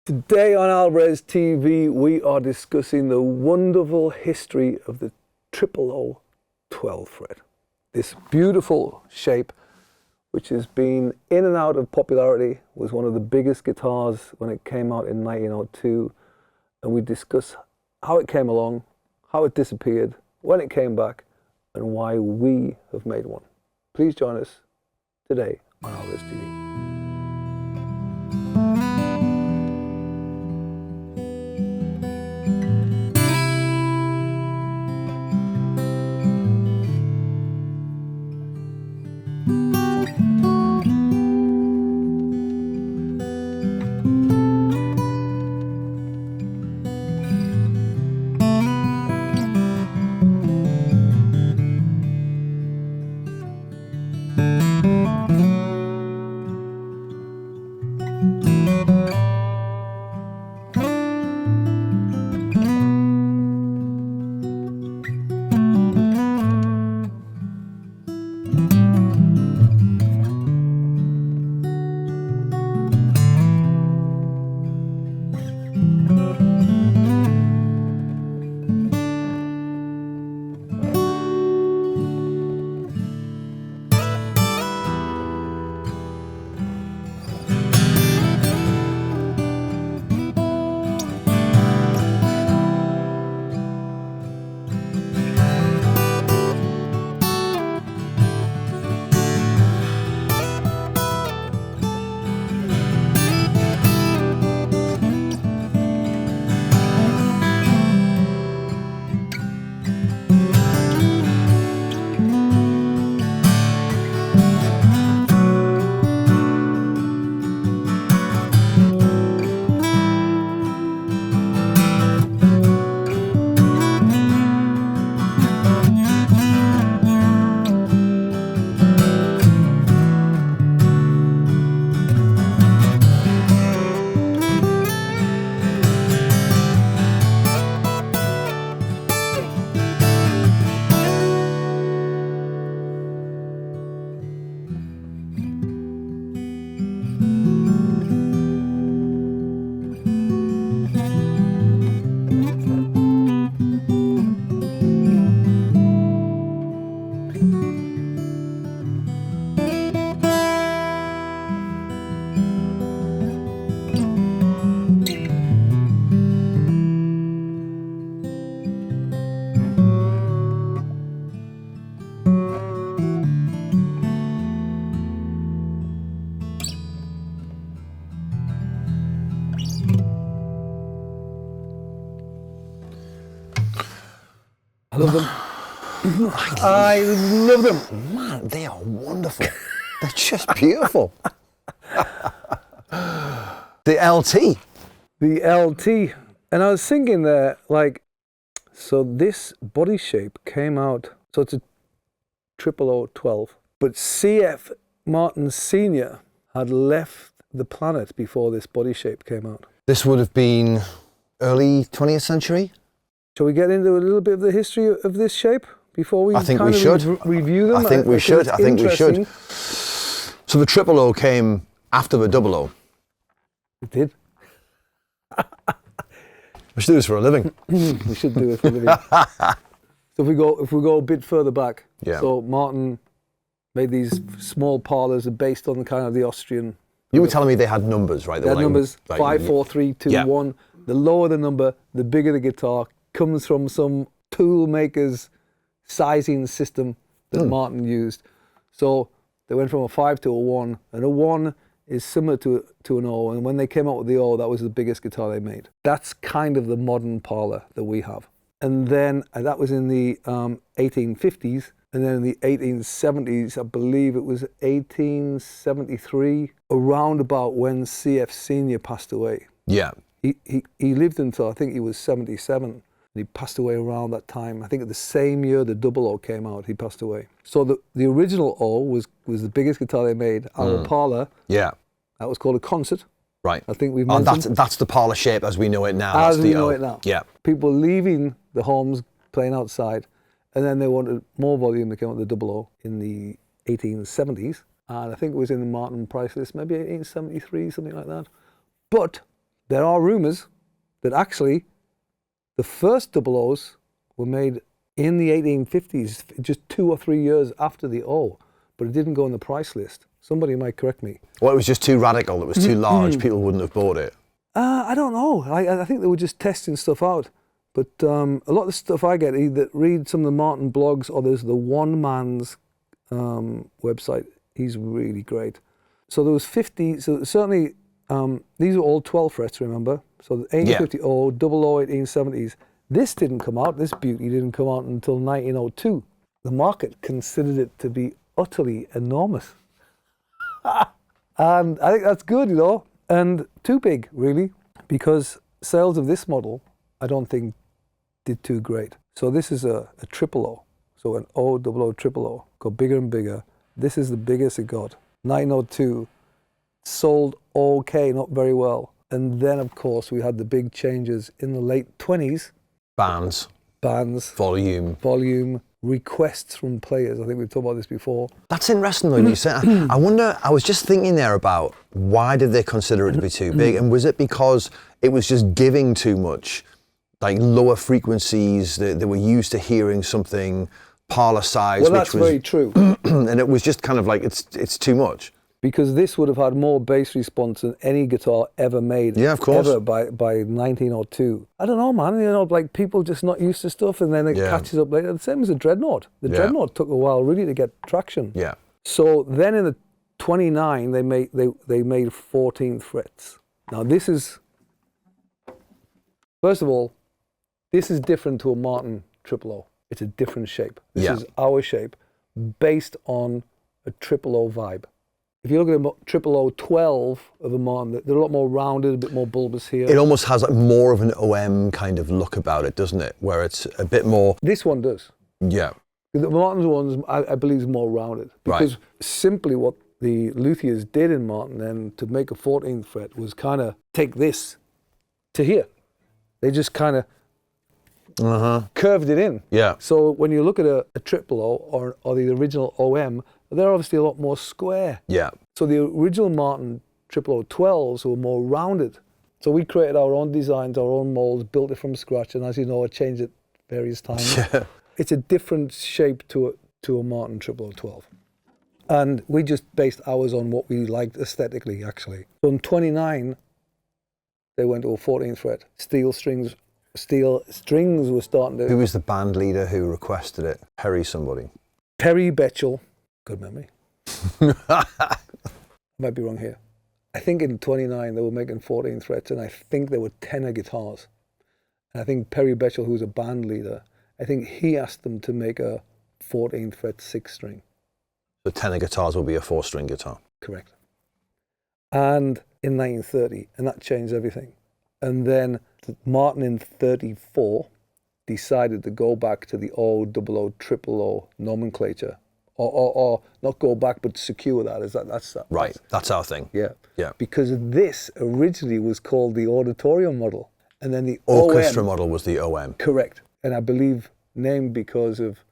Today on Alvarez TV, we are discussing the wonderful history of the 00012 fret. This beautiful shape, which has been in and out of popularity, was one of the biggest guitars when it came out in 1902. And we discuss how it came along, how it disappeared, when it came back, and why we have made one. Please join us today on Alvarez TV. I love them. I love them. Man, they are wonderful. They're just beautiful. The LT. The LT. And I was thinking there, like, so this body shape came out, so it's a 00012, but C.F. Martin Sr. had left the planet before this body shape came out. This would have been early 20th century? Shall we get into a little bit of the history of this shape before we review them? I think we should. So the 000 came after the 00. It did. We should do this for a living. We should do it for a living. So if we go a bit further back, so Martin made these small parlors based on kind of the Austrian. You were telling me they had numbers, right? They had numbers, 5, 4, 3, 2, 1. The lower the number, the bigger the guitar. Comes from some tool maker's sizing system that Martin used. So they went from a 5 to a 1, and a 1 is similar to an O, and when they came out with the O, that was the biggest guitar they made. That's kind of the modern parlor that we have. And then that was in the 1850s, and then in the 1870s, I believe it was 1873, around about when C.F. Sr. passed away. Yeah. He lived until I think he was 77. He passed away around that time. I think the same year the 00 came out, he passed away. So the original O was the biggest guitar they made. Our Parlor, that was called a concert. Right. I think we've mentioned. And that's the Parlor shape as we know it now. As we know it now. Yeah. People leaving the homes, playing outside, and then they wanted more volume. They came out with the 00 in the 1870s. And I think it was in the Martin price list, maybe 1873, something like that. But there are rumors that actually the first double O's were made in the 1850s, just 2 or 3 years after the O, but it didn't go on the price list. Somebody might correct me. Well, it was just too radical. It was too large. People wouldn't have bought it. I don't know. I think they were just testing stuff out. But a lot of the stuff I get, either read some of the Martin blogs, or there's the One Man's website. He's really great. So there was 50, so certainly these are all 12 frets, remember? So the 1850 O, double O 1870s. This didn't come out, this beauty didn't come out until 1902. The market considered it to be utterly enormous. And I think that's good, you know, and too big, really, because sales of this model, I don't think, did too great. So this is a triple O, so an O, double O, triple O, got bigger and bigger. This is the biggest it got. 1902, sold okay, not very well. And then, of course, we had the big changes in the late 20s. Bands. Volume. Requests from players. I think we've talked about this before. That's interesting though, you said. I wonder, I was just thinking there about why did they consider it to be too big? And was it because it was just giving too much? Like lower frequencies, they were used to hearing something parlor size, well, that's very true. And it was just kind of like, it's too much. Because this would have had more bass response than any guitar ever made. Yeah, of course. Ever by 1902. I don't know, man. You know, like people just not used to stuff, and then it catches up later. The same as the Dreadnought. The Dreadnought took a while really to get traction. Yeah. So then in the 29, they made 14th frets. Now this is, first of all, this is different to a Martin triple O. It's a different shape. This is our shape, based on a triple O vibe. If you look at a triple O 12 of a Martin, they're a lot more rounded, a bit more bulbous here. It almost has like more of an OM kind of look about it, doesn't it? Where it's a bit more... This one does. Yeah. The Martin's ones, I believe, is more rounded. Because simply what the luthiers did in Martin then to make a 14th fret was kind of take this to here. They just kind of curved it in. Yeah. So when you look at a triple O or the original OM, they're obviously a lot more square. Yeah. So the original Martin triple O 12s were more rounded. So we created our own designs, our own molds, built it from scratch, and as you know, I changed it various times. Yeah. It's a different shape to a Martin triple O 12. And we just based ours on what we liked aesthetically, actually. So in 29, they went to a 14th fret. Steel strings were starting to... Who was the band leader who requested it? Perry somebody? Perry Betchell. Good memory. I might be wrong here. I think in 29 they were making 14 frets, and I think there were tenor guitars. And I think Perry Betchell, who was a band leader, I think he asked them to make a 14th fret 6-string. The tenor guitars will be a 4-string guitar. Correct. And in 1930, and that changed everything. And then Martin in 34 decided to go back to the O, double O, triple O nomenclature. Or not go back, but secure that. That's right. That's our thing. Yeah. Yeah. Because this originally was called the auditorium model, and then the orchestra model was the OM. Correct. And I believe named because of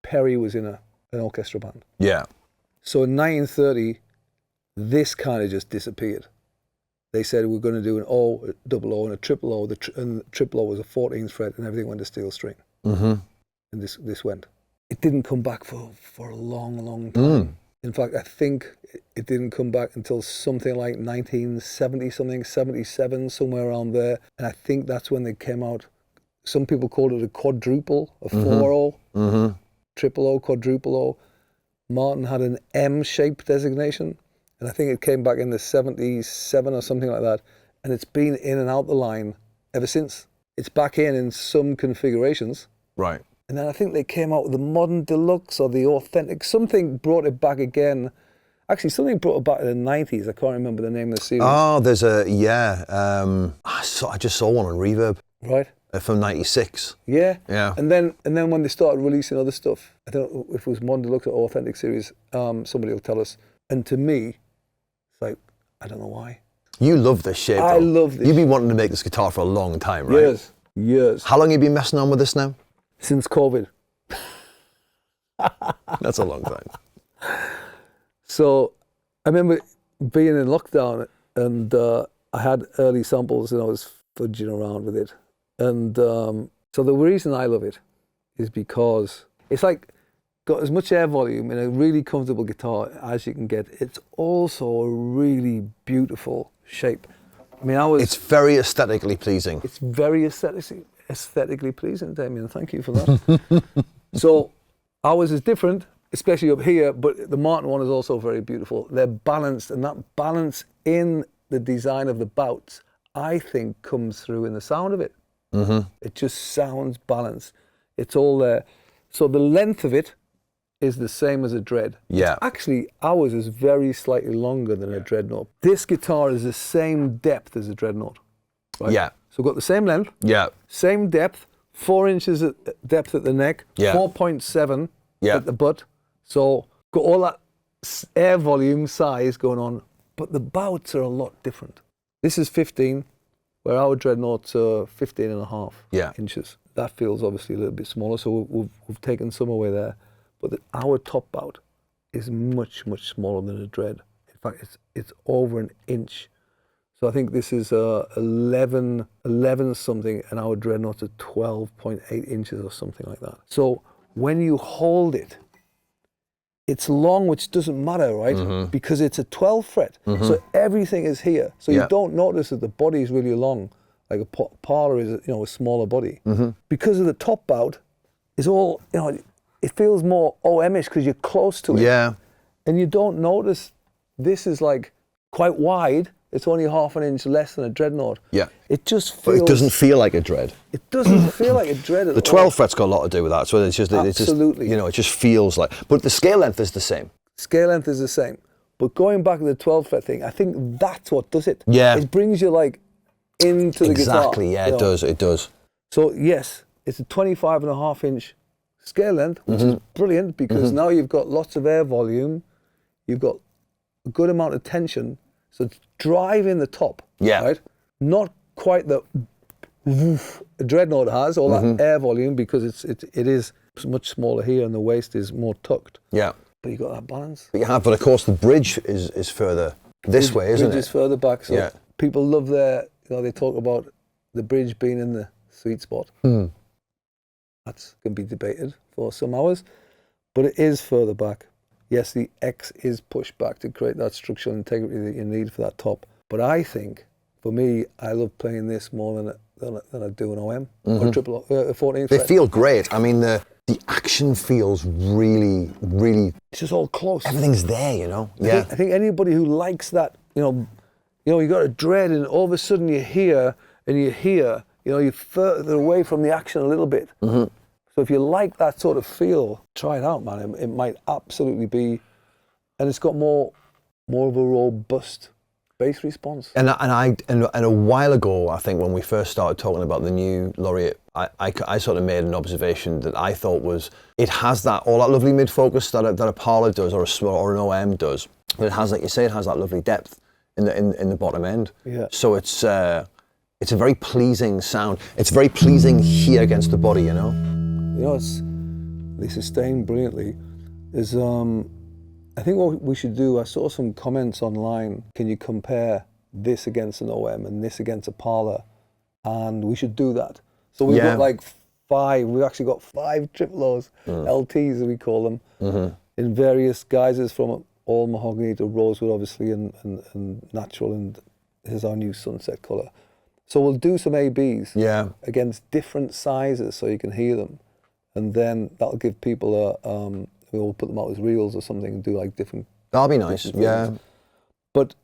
Perry was in an orchestra band. Yeah. So in 1930, this kind of just disappeared. They said we're going to do an O, a double O, and a triple O. And the triple O was a 14th fret, and everything went to steel string. Mm-hmm. And this went. It didn't come back for a long, long time. In fact, I think it didn't come back until something like 1970-something, 77, somewhere around there. And I think that's when they came out. Some people called it a quadruple, a 4-O, triple O, quadruple O. Martin had an M-shaped designation. And I think it came back in the 77 or something like that. And it's been in and out the line ever since. It's back in some configurations. Right. And then I think they came out with the Modern Deluxe or the Authentic. Something brought it back again. Actually, something brought it back in the 90s. I can't remember the name of the series. Oh, there's I just saw one on Reverb. Right. From 96. Yeah. Yeah. And then when they started releasing other stuff, I don't know if it was Modern Deluxe or Authentic series, somebody will tell us. And to me, it's like, I don't know why. You love this shape, though. I love this. You've been wanting to make this guitar for a long time, right? Years. How long have you been messing on with this now? Since COVID. That's a long time. So I remember being in lockdown, and I had early samples and I was fudging around with it. And so the reason I love it is because it's like got as much air volume in a really comfortable guitar as you can get. It's also a really beautiful shape. I mean, it's very aesthetically pleasing. It's very aesthetically pleasing, Damien. Thank you for that. So ours is different, especially up here, but the Martin one is also very beautiful. They're balanced, and that balance in the design of the bouts, I think, comes through in the sound of it. Mm-hmm. It just sounds balanced. It's all there. So the length of it is the same as a dread. Yeah. Actually, ours is very slightly longer than a dreadnought. This guitar is the same depth as a dreadnought. Right? Yeah. So we've got the same length. Yeah. Same depth. 4 inches at depth at the neck. Yeah. 4.7 at the butt. So got all that air volume size going on, but the bouts are a lot different. This is 15, where our dreadnoughts are 15 and a half inches. That feels obviously a little bit smaller, so we've taken some away there. But our top bout is much, much smaller than a dread. In fact, it's over an inch. So I think this is 11 something, and our dreadnoughts are 12.8 inches or something like that. So when you hold it, it's long, which doesn't matter, right? Mm-hmm. Because it's a 12 fret. Mm-hmm. So everything is here. So you don't notice that the body is really long, like a Parlor is, a smaller body. Mm-hmm. Because of the top bout, is all, it feels more OM-ish because you're close to it. Yeah. And you don't notice this is like quite wide. It's only half an inch less than a dreadnought. Yeah. It just feels... But it doesn't feel like a dread. It doesn't feel like a dread at all. The 12 fret's got a lot to do with that. So it's just... Absolutely. It just feels like... But the scale length is the same. Scale length is the same. But going back to the 12 fret thing, I think that's what does it. Yeah. It brings you like into the guitar. Exactly, yeah, it does. So yes, it's a 25 and a half inch scale length, which is brilliant because now you've got lots of air volume, you've got a good amount of tension, so it's driving the top, right? Not quite the woof a dreadnought has, all that air volume, because it is much smaller here and the waist is more tucked. Yeah. But you got that balance. But of course the bridge is further this way, isn't it? The bridge is further back, so people love they talk about the bridge being in the sweet spot. That's going to be debated for some hours, but it is further back. Yes, the X is pushed back to create that structural integrity that you need for that top. But I think, for me, I love playing this more than I do an OM or triple 14th. They feel great. I mean, the action feels really, really... It's just all close. Everything's there, I think anybody who likes that, you got a dread and all of a sudden you're here, you're further away from the action a little bit. So if you like that sort of feel, try it out, man. It might absolutely be, and it's got more of a robust bass response. And a while ago, I think when we first started talking about the new Laureate, I sort of made an observation that I thought was, it has all that lovely mid-focus that a Parlor does or an OM does, but it has, like you say, it has that lovely depth in the bottom end. Yeah. So it's a very pleasing sound. It's very pleasing here against the body, they sustain brilliantly. I think what we should do, I saw some comments online, can you compare this against an OM and this against a Parlor? And we should do that. So we've got we've actually got 5 triple O's, LTs as we call them, in various guises from all mahogany to rosewood obviously and natural, and here's our new sunset colour. So we'll do some ABs against different sizes so you can hear them. And then that'll give people we'll put them out as reels or something and do like different... That'll be nice, yeah. But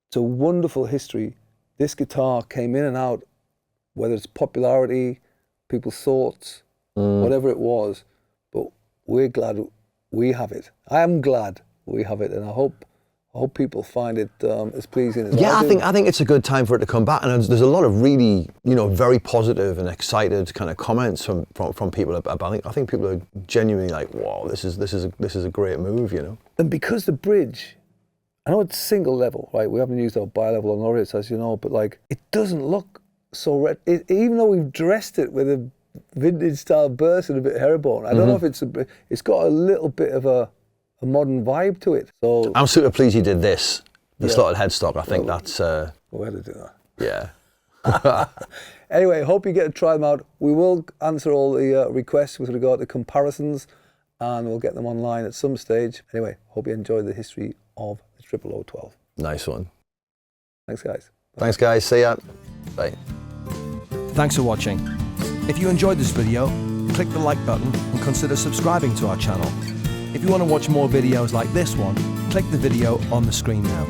it's a wonderful history. This guitar came in and out, whether it's popularity, people's thoughts, whatever it was, but we're glad we have it. I am glad we have it, and I hope people find it as pleasing as I do. I think it's a good time for it to come back, and there's a lot of really, very positive and excited kind of comments from people about it. I think people are genuinely like, wow, this is a great move, And because the bridge, I know it's single level, right? We haven't used our bi-level on laureates, as you know, but like it doesn't look so red. Even though we've dressed it with a vintage style burst and a bit herringbone, I don't know if it's got a little bit of a modern vibe to it. So I'm super pleased you did this, the slotted headstock. I think that's we had to do that. Yeah. Anyway, hope you get to try them out. We will answer all the requests with regard to comparisons, and we'll get them online at some stage. Anyway, hope you enjoyed the history of the 00012. Nice one. Thanks, guys. Thanks, guys. See ya. Bye. Thanks for watching. If you enjoyed this video, click the like button and consider subscribing to our channel. If you want to watch more videos like this one, click the video on the screen now.